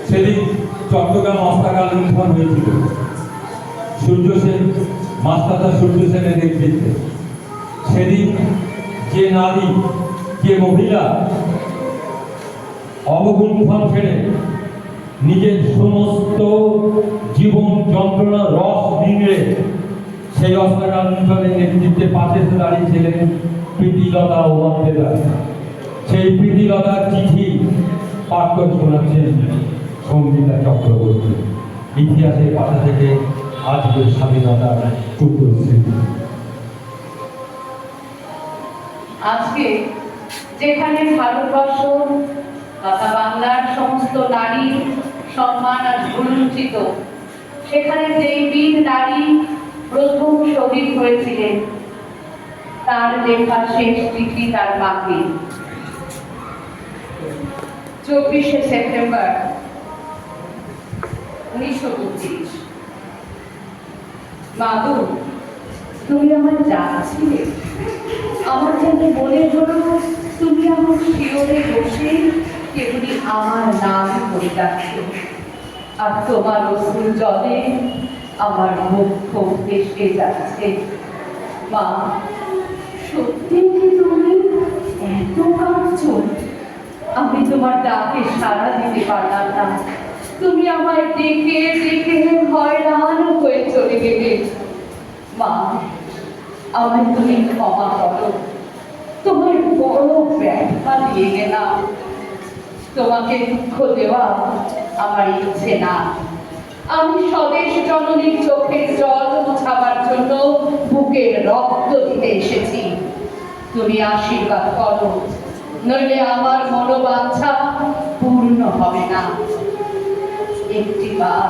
সেদিন চট্টগ্রাম মস্তাকাল লুণ্ঠন হয়েছিল সূর্য সেন, মাস্টারদা সূর্য সেনের নেতৃত্বে। সেদিন যে নারী, যে মহিলা অবগুণ্ঠন ছেড়ে নিজের সমস্ত জীবন যন্ত্রণা রস নিংড়ে সেই অস্ত্রাগার লুণ্ঠনের নেতৃত্বে পাশে দাঁড়িয়েছিলেন প্রীতিলতা ও বন্দেদা। সেই প্রীতিলতার চিঠি পাঠ করে শোনাচ্ছেন সঙ্গীতা চক্রবর্তী। ইতিহাসের পাতা থেকে আজকের স্বাধীনতার টুকরো স্মৃতি। আজকে যেখানে ভারতবর্ষ তথা বাংলার সমস্ত নারী সম্মান আর ভুলুঞ্চিত, সেখানে যেই বীর নারী প্রথম শহীদ হয়েছিলেন, তার লেখা শেষ চিঠি তার মাকে। 24শে সেপ্টেম্বর 1925। মাদু, তুমি আমার যাচ্ছিলে, আমার যেন মনে হলো তুমি আমার শিওরে বসে কেবলই আমার নাম করে যাচ্ছ, আর তোমার অশ্রু জলে আমার মুখ ভেসে যাচ্ছে। মা, সত্যি কি তুমি এত কাঁদছো? আমি তোমার ডাকে সাড়া দিতে পারলাম না। তুমি আমায় ডেকে ডেকে হয়রান হয়ে চলে গেলে। মা, আমায় তুমি ক্ষমা করো। তোমার বড় ব্যথা দিয়ে গেলাম। তোমাকে দুঃখ দেওয়া আমার ইচ্ছে না। আমি স্বদেশ জননীর চোখের জল মোছাবার জন্য বুকের রক্ত দিতে এসেছি। তুমি আশীর্বাদ করো, নইলে আমার মনোবাঞ্ছা পূর্ণ হবে না। একটিবার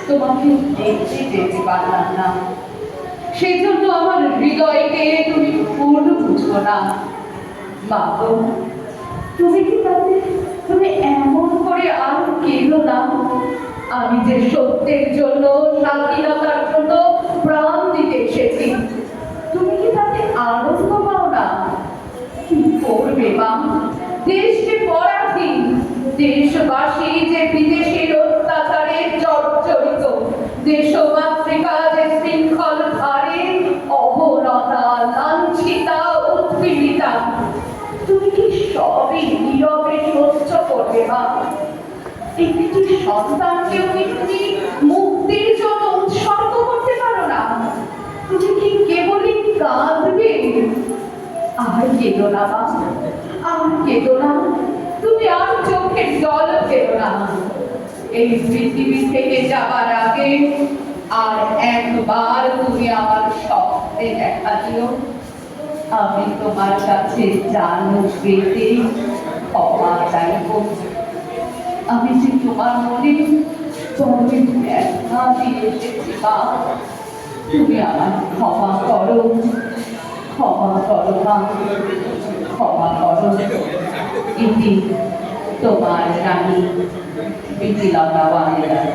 তোমাকে দেখতে যেতে পারলাম না, সেই জন্য আমার হৃদয়কে তুমি ফুল বুঝো না। মা গো, তুমি কি তাতে তুমি এমন করে আর কেঁদো না? আমি যে সত্যের জন্য, স্বাধীনতার জন্য প্রাণ দিতে এসেছি, তুমি কি তাতে আনন্দ পাও না? কি করবে মা? দেশ যে পরাধীন, দেশবাসী যে বিদেশের অত্যাচারে জর্জরিত, দেশমাতৃকা যে শৃঙ্খল ধারে অবনতা, লাঞ্ছিতা, উৎপীড়িতা, তুমি কি সবই নীরবে সহ্য করবে মা? একটি সন্তানকেও কি তুমি মুক্তির জন্য উৎসর্গ করতে পারো না? তুমি কি কেবলই কাঁদবে? আর কেঁদো না মা, আর কেঁদো না। তুমি আর চোখের জল ফেলো না। এই পৃথিবী থেকে যাবার আগে আর একবার তুমি আমার স্বপ্নে দেখা দিও। আমি তোমার কাছে জানো পেতে ক্ষমা চাইব। আমি যে তোমার মনে বড়ই ব্যথা দিয়ে এসেছি মা, তুমি আমার ক্ষমা করো, ক্ষমা করো মা, ক্ষমা করো। ইতি তোমার রানী প্রীতিলতা ওয়ান্দেদার।